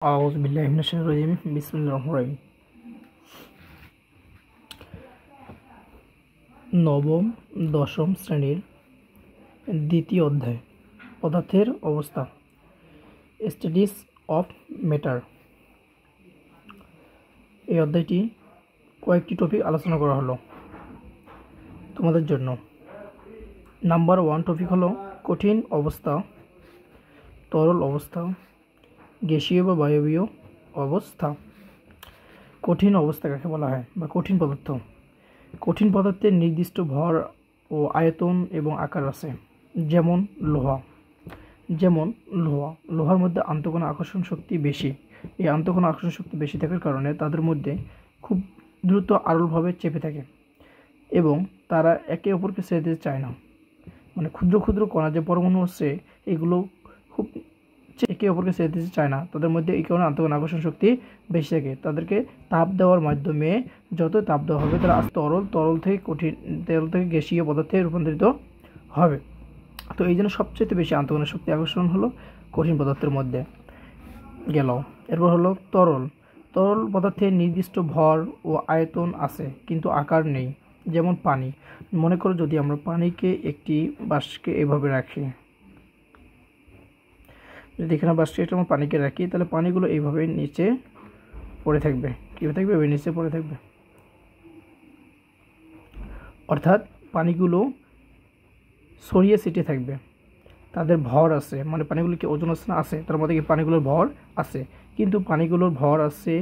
আউযু বিল্লাহি মিনাশ শাইতানির রাজিম বিসমিল্লাহির রহমানির রহিম। নবম দশম শ্রেণীর দ্বিতীয় অধ্যায় পদার্থের অবস্থা, স্ট্যাটিস অফ ম্যাটার। এই অধ্যায়টি কয়েকটি টপিক আলোচনা করা হলো তোমাদের জন্য। নাম্বার 1 টপিক হলো কঠিন অবস্থা, তরল অবস্থা, গ্যাসীয় বা বায়বীয় অবস্থা। কঠিন অবস্থা কাকে বলা হয় বা কঠিন পদার্থ? কঠিন পদার্থের নির্দিষ্ট ভর ও আয়তন এবং আকার আছে, যেমন লোহার মধ্যে আন্তঃকোণ আকর্ষণ শক্তি বেশি। এই আন্তঃকোণ আকর্ষণ শক্তি বেশি থাকার কারণে তাদের মধ্যে খুব দ্রুত আড়লভাবে চেপে থাকে এবং তারা একে অপরকে ছেড়ে দিতে চায় না। মানে ক্ষুদ্র ক্ষুদ্র কণা যে পরমাণু আছে, এগুলো খুব একে অপরকে ছেড়ে দিতে চায় না। তাদের মধ্যে এই কারণে আন্তঃকোণ আকর্ষণ শক্তি বেশি থাকে। তাদেরকে তাপ দেওয়ার মাধ্যমে যত তাপ দেওয়া হবে তারা তরল থেকে গ্যাসীয় পদার্থে রূপান্তরিত হবে। তো এই জন্য সবচেয়ে বেশি আন্তঃকোণ শক্তি আকর্ষণ হলো কঠিন পদার্থের মধ্যে গেল। এরপর হলো তরল পদার্থের নির্দিষ্ট ভর ও আয়তন আছে কিন্তু আকার নেই, যেমন পানি। মনে করো যদি আমরা পানিকে একটি বাষ্পকে এভাবে রাখি, যদি এখানে বাষ্পে আমরা পানিকে রাখি, তাহলে পানিগুলো এইভাবে নিচে পড়ে থাকবে। কীভাবে থাকবে? ওই নিচে পড়ে থাকবে। অর্থাৎ পানিগুলো ছড়িয়ে ছিটিয়ে থাকবে। তাদের ভর আছে, মানে পানিগুলো কি ওজন আছে না? আছে। তার মধ্যে কি পানিগুলোর ভর আছে, কিন্তু পানিগুলোর ভর আছে,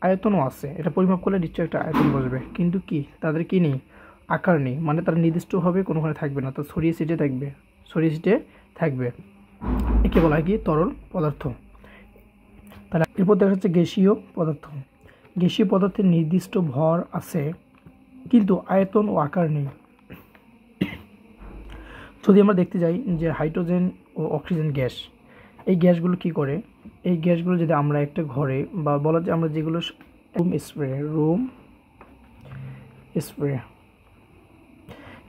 আয়তনও আছে। এটা পরিমাপ করলে নিশ্চয়ই একটা আয়তন বসবে, কিন্তু কি তাদের কি নেই? আকার নেই। মানে তারা নির্দিষ্টভাবে কোনোখানে থাকবে না, তো ছড়িয়ে ছিটিয়ে থাকবে। একে বলা হয় কি? তরল পদার্থ। তাহলে এরপর দেখা যাচ্ছে গ্যাসীয় পদার্থ। গ্যাসীয় পদার্থের নির্দিষ্ট ভর আছে কিন্তু আয়তন ও আকার নেই। যদি আমরা দেখতে যাই যে হাইড্রোজেন ও অক্সিজেন গ্যাস, এই গ্যাসগুলো কি করে? এই গ্যাসগুলো যদি আমরা একটা ঘরে বা বলা যায় আমরা যেগুলো রুম স্প্রে,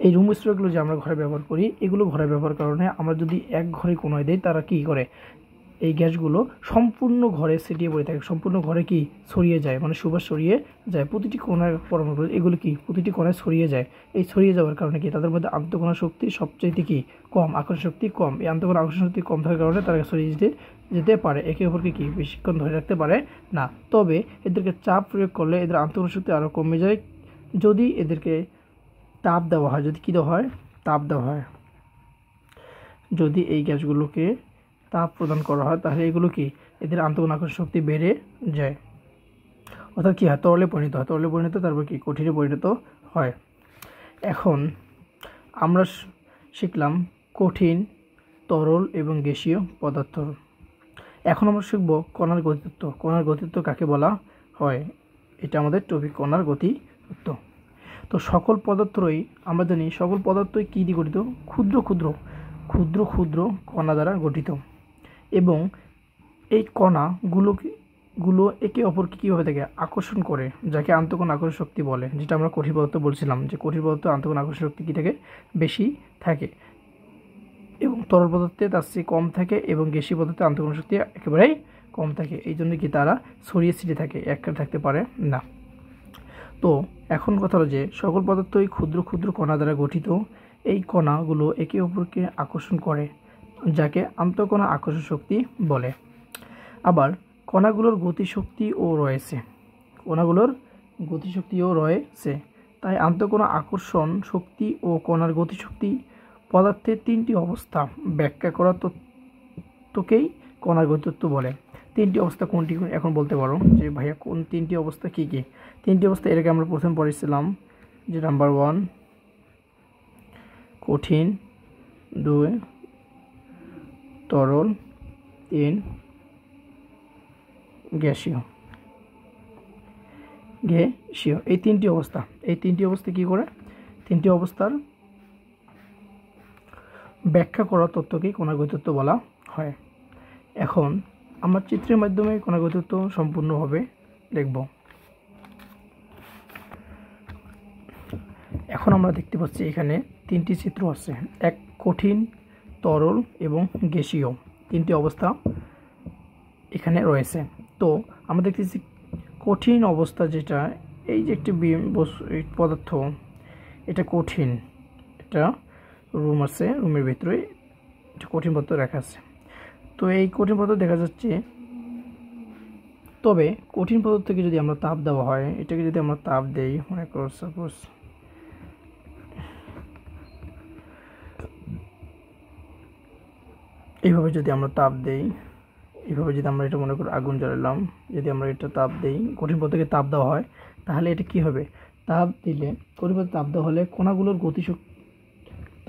এই রুম স্প্রেগুলো যে আমরা ঘরে ব্যবহার করি, এগুলো ঘরে ব্যবহার কারণে আমরা যদি এক ঘরে কোনোয় দেই, তারা কি করে? এই গ্যাসগুলো সম্পূর্ণ ঘরে ছিটিয়ে পড়ে থাকে, সম্পূর্ণ ঘরে কি ছড়িয়ে যায়, মানে সুবাস ছড়িয়ে যায় প্রতিটি কোণার পরমাণু। এগুলো কি প্রতিটি কোণায় ছড়িয়ে যায়। এই ছড়িয়ে যাওয়ার কারণে কি তাদের মধ্যে আন্তঃকোণ শক্তি সবচাইতে কি কম, আকর্ষণ শক্তি কম। এই আন্তঃকোণ আকর্ষণ শক্তি কম থাকার কারণে তারা ছড়িয়ে যেতে পারে, একে অপরকে কি বেশিক্ষণ ধরে রাখতে পারে না। তবে এদেরকে চাপ প্রয়োগ করলে এদের আন্তঃকোণ শক্তি আরও কমে যায় যদি এদেরকে তাপ দেওয়া হয়। যদি কী দেওয়া হয়? তাপ দেওয়া হয়। যদি এই গ্যাসগুলোকে তাপ প্রদান করা হয়, তাহলে এগুলো কি এদের আন্তঃকোণ আকর্ষণ শক্তি বেড়ে যায়। অর্থাৎ কী হয়? তরলে পরিণত হয়। তারপর কি কঠিনে পরিণত হয়। এখন আমরা শিখলাম কঠিন, তরল এবং গ্যাসীয় পদার্থ। এখন আমরা শিখব কণার গতিতত্ত্ব। কণার গতিতত্ত্ব কাকে বলা হয়? এটা আমাদের টপিক, কণার গতিতত্ত্ব। তো সকল পদার্থই আমরা জানি, সকল পদার্থই কী দিয়ে গঠিত? ক্ষুদ্র ক্ষুদ্র কণা দ্বারা গঠিত। এবং এই কণাগুলো একে অপরকে কীভাবে থাকে? আকর্ষণ করে, যাকে আন্তঃকোণ আকর্ষণ শক্তি বলে। যেটা আমরা কঠিন পদার্থ বলছিলাম, যে কঠিন পদার্থ আন্তঃকোণ আকর্ষণ শক্তি কী থাকে? বেশি থাকে, এবং তরল পদার্থে তার চেয়ে কম থাকে, এবং গ্যাসীয় পদার্থে আন্তঃকোণ শক্তি একেবারেই কম থাকে। এই জন্য কি তারা ছড়িয়ে ছিটিয়ে থাকে, একসাথে থাকতে পারে না। তো এখন কথা হলো যে সকল পদার্থই ক্ষুদ্র কণা দ্বারা গঠিত। এই কণাগুলো একে অপরকে আকর্ষণ করে, যাকে আন্তঃকোণ আকর্ষণ শক্তি বলে। আবার কণাগুলোর গতিশক্তিও রয়েছে। তাই আন্তঃকোণ আকর্ষণ শক্তি ও কণার গতিশক্তি পদার্থের তিনটি অবস্থা ব্যাখ্যা করা তত্ত্বকেই কণার গতিতত্ত্ব বলে। তিনটি অবস্থা কোনটি? এখন বলতে পারো যে ভাইয়া কোন তিনটি অবস্থা কী কী? তিনটি অবস্থা এর আগে আমরা প্রথমে পড়েছিলাম, যে নাম্বার 1 কঠিন, 2 তরল, 3 গ্যাসীয়। এই তিনটি অবস্থা কী করে? তিনটি অবস্থার ব্যাখ্যা করা তত্ত্বকেই কণার গতিতত্ত্ব বলা হয়। এখন আমরা চিত্রের মাধ্যমে কণার গতিতত্ত্ব সম্পূর্ণভাবে দেখব। এখন আমরা দেখতে পাচ্ছি এখানে তিনটি চিত্র আছে, এক কঠিন, তরল এবং গ্যাসীয়। তিনটি অবস্থা এখানে রয়েছে। তো আমরা দেখতেছি কঠিন অবস্থা যেটা, এই যে একটি পদার্থ, এটা কঠিন, এটা রুম আছে, রুমের ভিতরে একটা কঠিন পদার্থ রাখা আছে। তো এই কঠিন পদার্থ দেখা যাচ্ছে, তবে কঠিন পদার্থ থেকে যদি আমরা তাপ দেওয়া হয়, এটাকে যদি আমরা তাপ দেই, মনে করো সাপোজ এইভাবে যদি আমরা তাপ দেই, এইভাবে যদি আমরা এটা মনে করি আগুন জ্বালালাম, যদি আমরা এটা তাপ দেই, কঠিন পদার্থকে তাপ দেওয়া হয়, তাহলে এটা কি হবে? তাপ দিলে, কঠিন পদার্থে তাপ দেওয়া হলে কণাগুলোর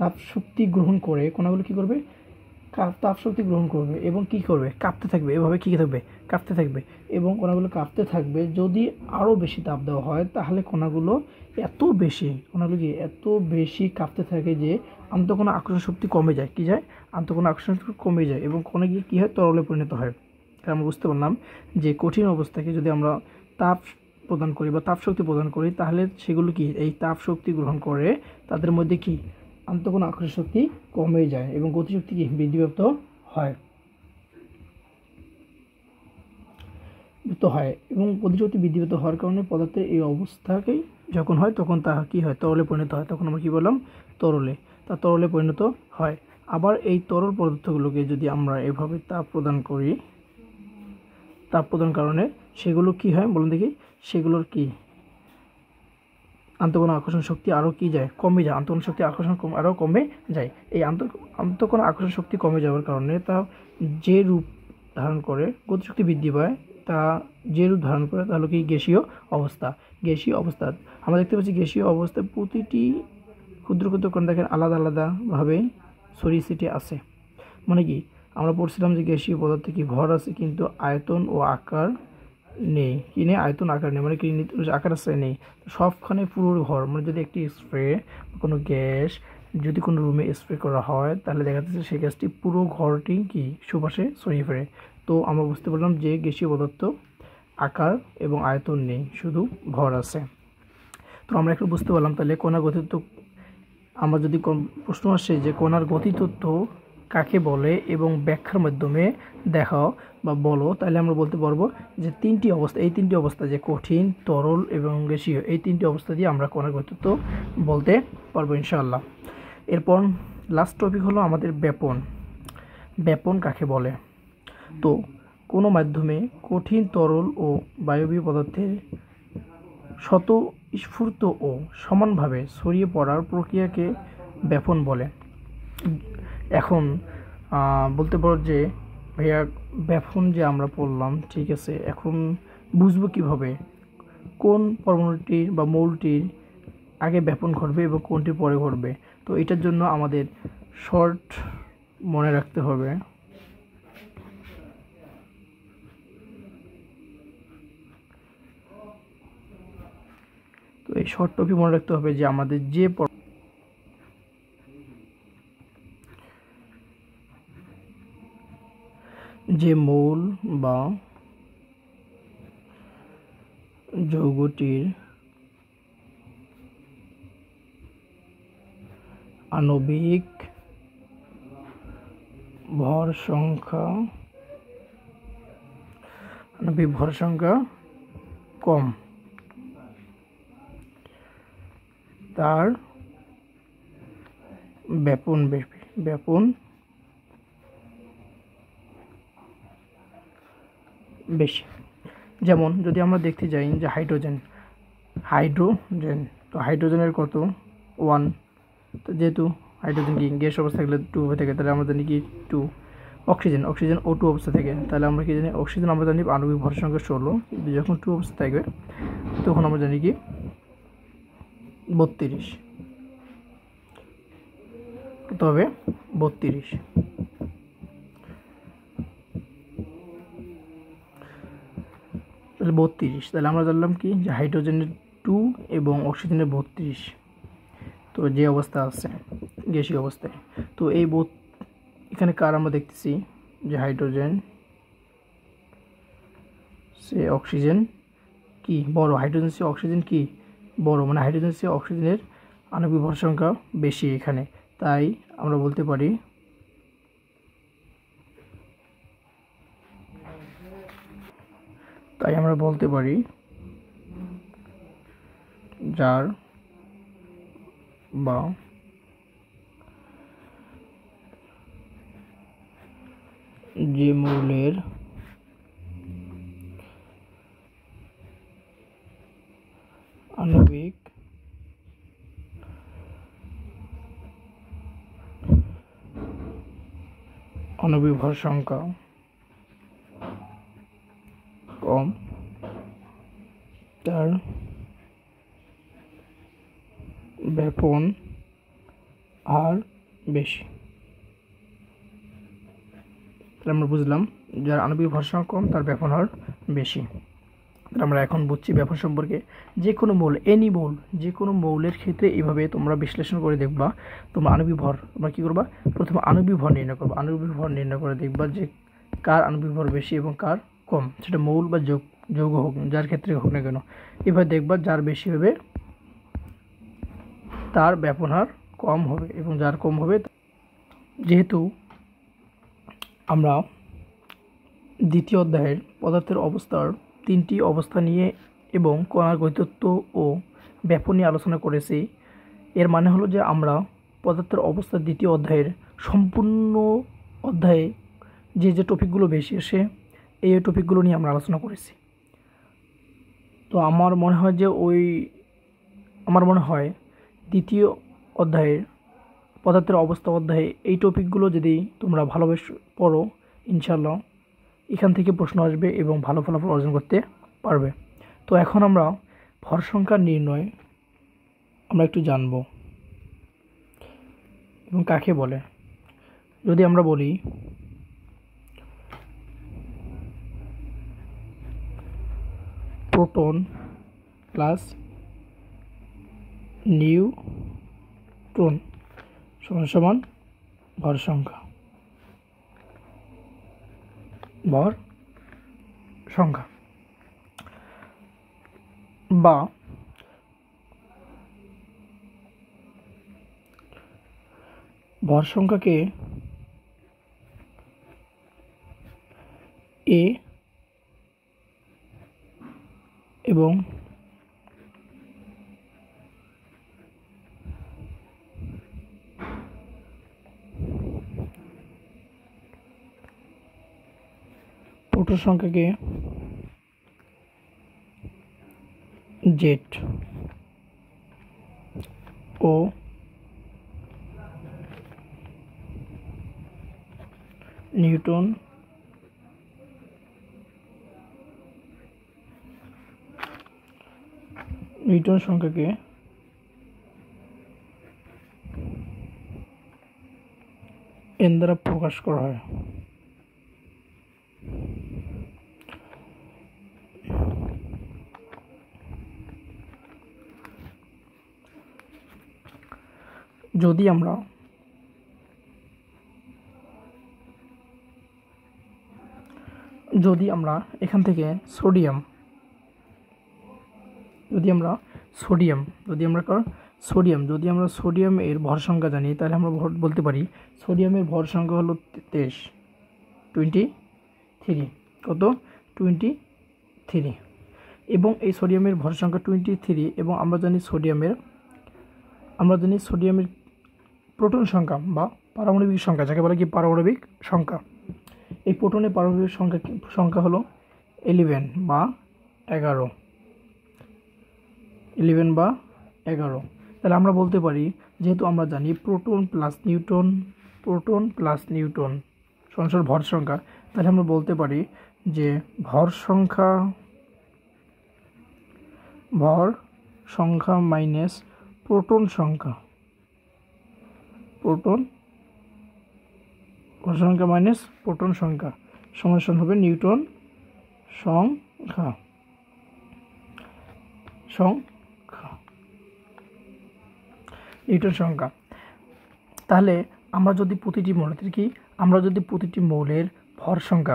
তাপ শক্তি গ্রহণ করে, কণাগুলো কি করবে? তাপ শক্তি গ্রহণ করবে এবং কি করবে? কাঁপতে থাকবে। এভাবে কি থাকবে? কাঁপতে থাকবে এবং কণাগুলো কাঁপতে থাকবে। যদি আরও বেশি তাপ দেওয়া হয় তাহলে কণাগুলো এত বেশি কাঁপতে থাকে যে আন্তঃকণা আকর্ষণ শক্তি কমে যায়। কি যায়? আন্তঃকণা আকর্ষণ শক্তি কমে যায় এবং কণা গিয়ে কী হয়? তরলে পরিণত হয়। তাহলে আমরা বুঝতে পারলাম যে কঠিন অবস্থাকে যদি আমরা তাপ প্রদান করি বা তাপ শক্তি প্রদান করি, তাহলে সেগুলো কি এই তাপ শক্তি গ্রহণ করে, তাদের মধ্যে কি আন্তঃকণা আকর্ষণ শক্তি কমে যায় এবং গতিশক্তি কি বৃদ্ধিপ্রাপ্ত হয় এবং গতিশক্তি বৃদ্ধিপ্রাপ্ত হওয়ার কারণে পদার্থের এই অবস্থাকেই যখন হয় তখন তা কি হয়? তরলে পরিণত হয়। তখন আমরা কি বললাম? তরলে পরিণত হয়। আবার এই তরল পদার্থগুলোকে যদি আমরা এভাবে তাপ প্রদান করি, তাপ প্রদান কারণে সেগুলো কি হয় বলুন দেখি? সেগুলোর কি আন্তঃকণা আকর্ষণ শক্তি আরও কি যায়? কমে যায়। আন্তঃকণা শক্তি আরও কমে যায়। এই আন্তঃকণা আকর্ষণ শক্তি কমে যাওয়ার কারণে তা যে রূপ ধারণ করে, গতিশক্তি বৃদ্ধি পায়, তা যে রূপ ধারণ করে তা হলো কি? গ্যাসীয় অবস্থা। আমরা দেখতে পাচ্ছি গ্যাসীয় অবস্থায় প্রতিটি ক্ষুদ্র ক্ষুদ্র কণা দেখেন আলাদা আলাদাভাবে ছড়িয়ে ছিটিয়ে আছে। মানে কি আমরা পড়ছিলাম যে গ্যাসীয় পদার্থে কি ভর আছে কিন্তু আয়তন ও আকার নেই। আয়তন আকার নেই, মানে কি আকার আছে? নেই। সবখানে পুরো ঘর, মানে যদি একটি স্প্রে, কোনো গ্যাস যদি কোনো রুমে স্প্রে করা হয়, তাহলে দেখা যাচ্ছে সেই গ্যাসটি পুরো ঘরটি কি সুবাসে ছড়িয়ে ফেলে। তো আমরা বুঝতে পারলাম যে গ্যাসীয় পদার্থ আকার এবং আয়তন নেই, শুধু ভর আছে। তো আমরা একটু বুঝতে পারলাম তাহলে কণার গতিতত্ত্ব। আমরা যদি প্রশ্ন আসে যে কণার গতিতত্ত্ব কাকে বলে এবং ব্যাখ্যার মাধ্যমে দেখাও বা বলো, তাহলে আমরা বলতে পারবো যে এই তিনটি অবস্থা, যে কঠিন, তরল এবং গ্যাসীয়, এই তিনটি অবস্থা দিয়ে আমরা কণার গতিতত্ত্ব বলতে পারবো ইনশাআল্লাহ। এরপর লাস্ট টপিক হলো আমাদের ব্যাপন কাকে বলে? তো কোনো মাধ্যমে কঠিন, তরল ও বায়বীয় পদার্থের স্বতঃস্ফূর্ত ও সমানভাবে ছড়িয়ে পড়ার প্রক্রিয়াকে ব্যাপন বলে। এখন বলতে পারো যে ভাইয়া ব্যাপন যে আমরা পড়লাম, ঠিক আছে, এখন বুঝবো কিভাবে কোন পরমাণুটির বা মৌলটির আগে ব্যাপন ঘটবে এবং কোনটি পরে ঘটবে? তো এটার জন্য আমাদের শর্ট মনে রাখতে হবে। তো এই শর্ট টপিক মনে রাখতে হবে যে আমাদের যে মৌল বা যৌগটির আণবিক ভর সংখ্যা কম, তার ব্যাপন বেশি। যেমন যদি আমরা দেখতে যাই যে হাইড্রোজেন, তো হাইড্রোজেনের কত? 1। তো যেহেতু হাইড্রোজেন কি গ্যাস অবস্থা থাকলে 2 হয়ে থাকে, তাহলে আমরা জানি কি 2। অক্সিজেন O2 অবস্থা থেকে, তাহলে আমরা কি জানি? অক্সিজেন আমরা জানি আণবিক ভর সংখ্যা 16, কিন্তু যখন 2 অবস্থা থাকবে তখন আমরা জানি কি 32। তবে 32, তাহলে 32, তাহলে আমরা জানলাম কি যে হাইড্রোজেনের 2 এবং অক্সিজেনের 32। তো যে অবস্থা আছে গ্যাসীয় অবস্থায়, তো এই এখানে কার আমরা দেখতেছি যে হাইড্রোজেন সে অক্সিজেন কি বড়, হাইড্রোজেন সে অক্সিজেন কি বড়, মানে হাইড্রোজেন সে অক্সিজেনের আণবিক ভর সংখ্যা বেশি এখানে। তাই আমরা বলতে পারি তাই আমরা বলতে পারি যার বা যে মৌলের আণবিক ভর সংখ্যা কম তার ব্যাপন হার বেশি। আমরা বুঝলাম যার আণবিক ভর সংখ্যা কম তার ব্যাপন হার বেশি। আমরা এখন বুঝছি ব্যাপন সম্পর্কে। যে কোনো মৌল, এনি মৌল, যে কোনো মৌলের ক্ষেত্রে এইভাবে তোমরা বিশ্লেষণ করে দেখবা। তোমরা আণবিক ভর তোমরা কী করবা, প্রথমে আণবিক ভর নির্ণয় করবা। আণবিক ভর নির্ণয় করে দেখবা যে কার আণবিক ভর বেশি এবং কার কম, সেটা মৌল বা যৌগ হোক, যার ক্ষেত্রে হোক না কেন। এবার দেখবা যার বেশি হবে তার ব্যাপন হার কম হবে এবং যার কম হবে। যেহেতু আমরা দ্বিতীয় অধ্যায়ের পদার্থের অবস্থার 3টি অবস্থা নিয়ে এবং কণার গতিতত্ত্ব ও ব্যাপন নিয়ে আলোচনা করেছি, এর মানে হলো যে আমরা পদার্থের অবস্থার 2য় অধ্যায়ের সম্পূর্ণ অধ্যায়ে যে টপিকগুলো বেশি আসে এই টপিকগুলো নিয়ে আমরা আলোচনা করেছি। তো আমার মনে হয় যে আমার মনে হয় 2য় অধ্যায়ের পদার্থের অবস্থা অধ্যায়ে এই টপিকগুলো যদি তোমরা ভালোবেসে পড়ো, ইনশাল্লাহ এখান থেকে প্রশ্ন আসবে এবং ভালো ফলাফল অর্জন করতে পারবে। তো এখন আমরা ভর সংখ্যার নির্ণয় আমরা একটু জানব এবং কাকে বলে। যদি আমরা বলি প্রোটন প্লাস নিউট্রন সমান ভর সংখ্যা, ভর সংখ্যা বা ভর সংখ্যাকে এ এবং প্রোটন সংখ্যাকে জেড ও নিউটন সংখ্যাকে এন দ্বারা প্রকাশ করা হয়। যদি আমরা এখান থেকে সোডিয়াম যদি আমরা সোডিয়ামের ভর সংখ্যা জানি, তাহলে আমরা বলতে পারি সোডিয়ামের ভর সংখ্যা হলো 23 কত 23 এবং এই সোডিয়ামের ভর সংখ্যা 23 এবং আমরা জানি সোডিয়ামের প্রোটন সংখ্যা বা পারমাণবিক সংখ্যা, যাকে বলে কি পারমাণবিক সংখ্যা। এই প্রোটনের পারমাণবিক সংখ্যা হলো 11 বা 11। তাহলে আমরা বলতে পারি, যেহেতু আমরা জানি প্রোটন প্লাস নিউট্রন সমান ভর সংখ্যা, তাহলে আমরা বলতে পারি যে ভর সংখ্যা মাইনাস প্রোটন সংখ্যা সমান হবে নিউটন সংখ্যা। তাহলে আমরা যদি প্রতিটি মৌলের ভর সংখ্যা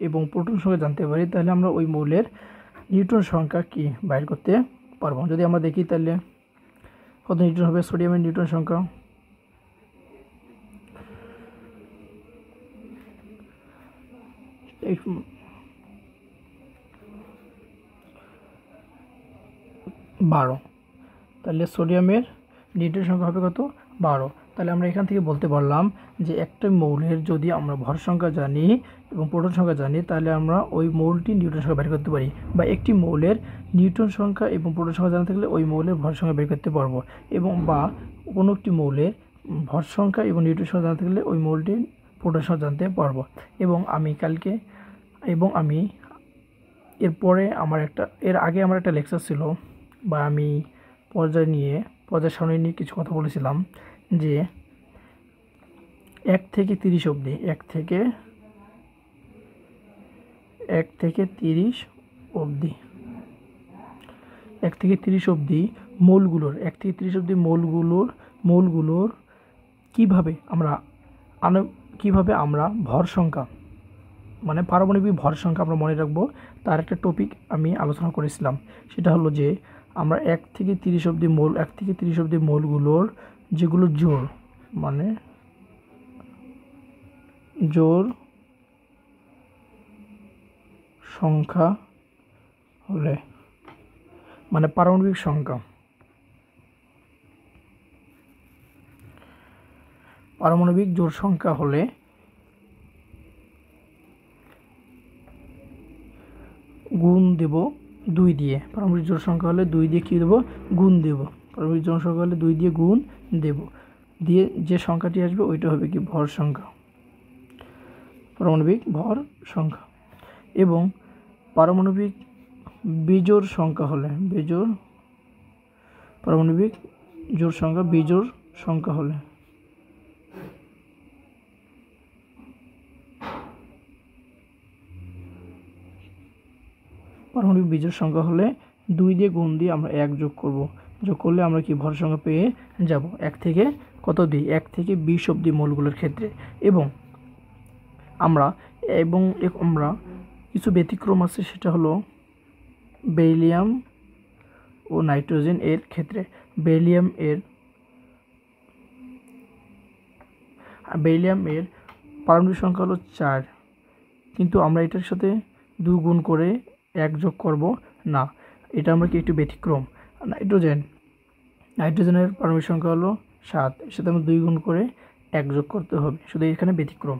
এবং প্রোটন সংখ্যা জানতে পারি, তাহলে আমরা ওই মৌলের নিউটন সংখ্যা কি বাইর করতে পারবো। যদি আমরা দেখি তাহলে কত নিউটন হবে, সোডিয়ামের নিউটন সংখ্যা 12। তাহলে সোডিয়ামের নিউট্রন সংখ্যা হবে কত? 12। তাহলে আমরা এখান থেকে বলতে পারলাম যে একটা মৌলের যদি আমরা ভর সংখ্যা জানি এবং প্রোটন সংখ্যা জানি, তাহলে আমরা ওই মৌলটির নিউট্রন সংখ্যা বের করতে পারি, বা একটি মৌলের নিউট্রন সংখ্যা এবং প্রোটন সংখ্যা জানা থাকলে ওই মৌলের ভর সংখ্যা বের করতে পারবো, এবং বা কোনো একটি মৌলের ভর সংখ্যা এবং নিউট্রন সংখ্যা জানা থাকলে ওই মৌলটির প্রোটন সংখ্যা জানতে পারবো। এবং আমি এর আগে আমার একটা লেকচার ছিল, বা আমি পর্যায় সারণী নিয়ে কিছু কথা বলেছিলাম, যে 1 থেকে 30 অবধি 1 থেকে 30 অবধি মৌলগুলোর কিভাবে আমরা ভর সংখ্যা, মানে পারমাণবিক ভর সংখ্যা আমরা মনে রাখবো, তার একটা টপিক আমি আলোচনা করেছিলাম। সেটা হলো যে আমরা 1 থেকে 30 অবধি মৌলগুলোর যেগুলো জোড়, মানে জোড় সংখ্যা হলে, মানে পারমাণবিক জোড় সংখ্যা হলে গুণ দেব 2 দিয়ে। পারমাণবিক জোড় সংখ্যা হলে 2 দিয়ে কী দেবো? গুণ দেব। পারমাণবিক জোড় সংখ্যা হলে 2 দিয়ে গুণ দেব, দিয়ে যে সংখ্যাটি আসবে ওইটা হবে কি? ভর সংখ্যা, পারমাণবিক ভর সংখ্যা। এবং পারমাণবিক বিজোড় সংখ্যা হলে, পারমাণবিক জোড় সংখ্যা বিজোড় সংখ্যা হলে পারমাণবিক বিজোড় সংখ্যা হলে 2 দিয়ে গুণ দিয়ে আমরা 1 যোগ করব। যোগ করলে আমরা কি ভর সংখ্যা পেয়ে যাব 1 থেকে কত অবধি? 1 থেকে 20 অবধি মৌলগুলোর ক্ষেত্রে। এবং আমরা কিছু ব্যতিক্রম আছে, সেটা হলো বেরিলিয়াম ও নাইট্রোজেন এর ক্ষেত্রে। বেরিলিয়াম এর পারমাণবিক সংখ্যা হলো 4, কিন্তু আমরা এটার সাথে 2 গুণ করে 1 যোগ করব না, এটা আমরা কি একটু ব্যতিক্রম। নাইট্রোজেনের পারমাণবিক সংখ্যা হলো 7, এর সাথে আমরা 2 গুণ করে 1 যোগ করতে হবে, শুধু এখানে ব্যতিক্রম।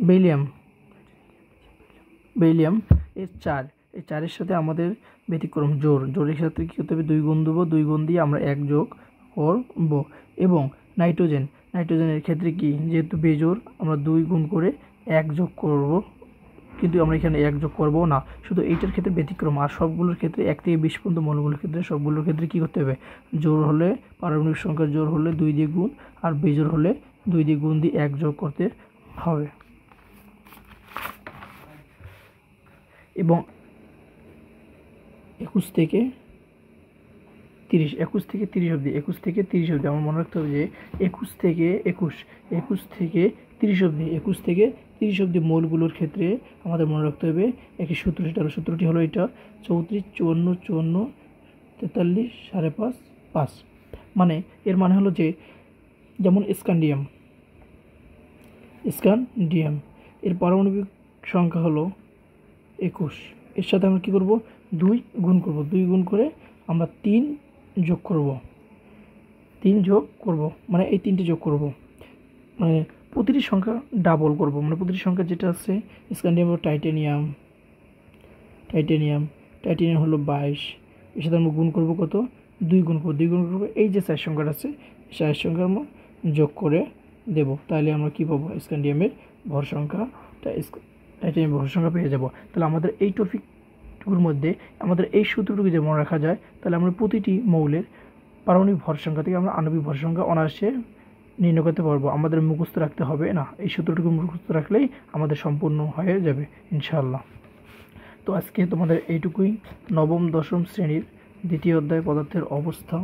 বেরিলিয়াম এর 4, এই 4-এর সাথে আমাদের ব্যতিক্রম জোরের সাথে কী করতে হবে? 2 গুণ দেবো, 2 গুণ দিয়ে আমরা 1 যোগ করব। এবং নাইট্রোজেনের ক্ষেত্রে কি, যেহেতু বেজোড়, আমরা 2 গুণ করে 1 যোগ করব, কিন্তু আমরা এখানে 1 যোগ করব না, শুধু এইটার ক্ষেত্রে ব্যতিক্রম। আর সবগুলোর ক্ষেত্রে 1 থেকে 20 পর্যন্ত মৌলগুলোর ক্ষেত্রে সবগুলোর ক্ষেত্রে কী করতে হবে? জোড় হলে, পারমাণবিক সংখ্যার জোড় হলে 2 দিয়ে গুণ, আর বেজোড় হলে 2 দিয়ে গুণ দিয়ে 1 যোগ করতে হবে। এবং 21 থেকে 30 অবধি আমার মনে রাখতে হবে যে 21 থেকে 30 অবধি মৌলগুলোর ক্ষেত্রে আমাদের মনে রাখতে হবে একটি সূত্র। সূত্রটি হলো এটা: 34, 54, 54, 43, 5.5, 5। মানে এর মানে হলো যে, যেমন স্ক্যান্ডিয়াম এর পারমাণবিক সংখ্যা হলো 21, এর সাথে আমরা কী করব? 2 গুণ করব। 2 গুণ করে আমরা 3 যোগ করব, মানে এই 3টি যোগ করব, মানে প্রতিটি সংখ্যা ডাবল করব, মানে প্রতিটি সংখ্যা যেটা আছে, স্ক্যান্ডিয়াম হলো টাইটানিয়াম হলো 22, এর সাথে আমরা গুণ করব কত? 2 গুণ করব, এই যে 4 সংখ্যাটা আছে, 4 সংখ্যা আমরা যোগ করে দেব, তাহলে আমরা কী পাবো? স্ক্যান্ডিয়ামের ভর সংখ্যা, টাইটানিয়ামের ভর সংখ্যা পেয়ে যাব। তাহলে আমাদের এই টপিকটুকুর মধ্যে আমাদের এই সূত্রটুকু যদি মনে রাখা যায়, তাহলে আমরা প্রতিটি মৌলের পারমাণবিক ভর সংখ্যা থেকে আমরা আণবিক ভর সংখ্যা অনায়াসে নির্ণয় করতে পারবো। আমাদের মুখস্থ রাখতে হবে না, এই সূত্রটুকু মুখস্থ রাখলেই আমাদের সম্পূর্ণ হয়ে যাবে ইনশাআল্লাহ। তো আজকে তোমাদের এইটুকুই। নবম দশম শ্রেণীর 2য় অধ্যায় পদার্থের অবস্থা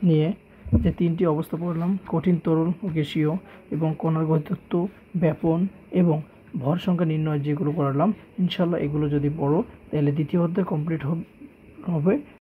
নিয়ে যে 3টি অবস্থা পড়লাম, কঠিন, তরল ও গ্যাসীয়, এবং কণার গতিতত্ত্ব, ব্যাপন এবং ভর সংখ্যা নির্ণয় যেগুলো পড়ালাম, ইনশাআল্লাহ এগুলো যদি পড়ো তাহলে 2য় অধ্যায় কমপ্লিট হবে।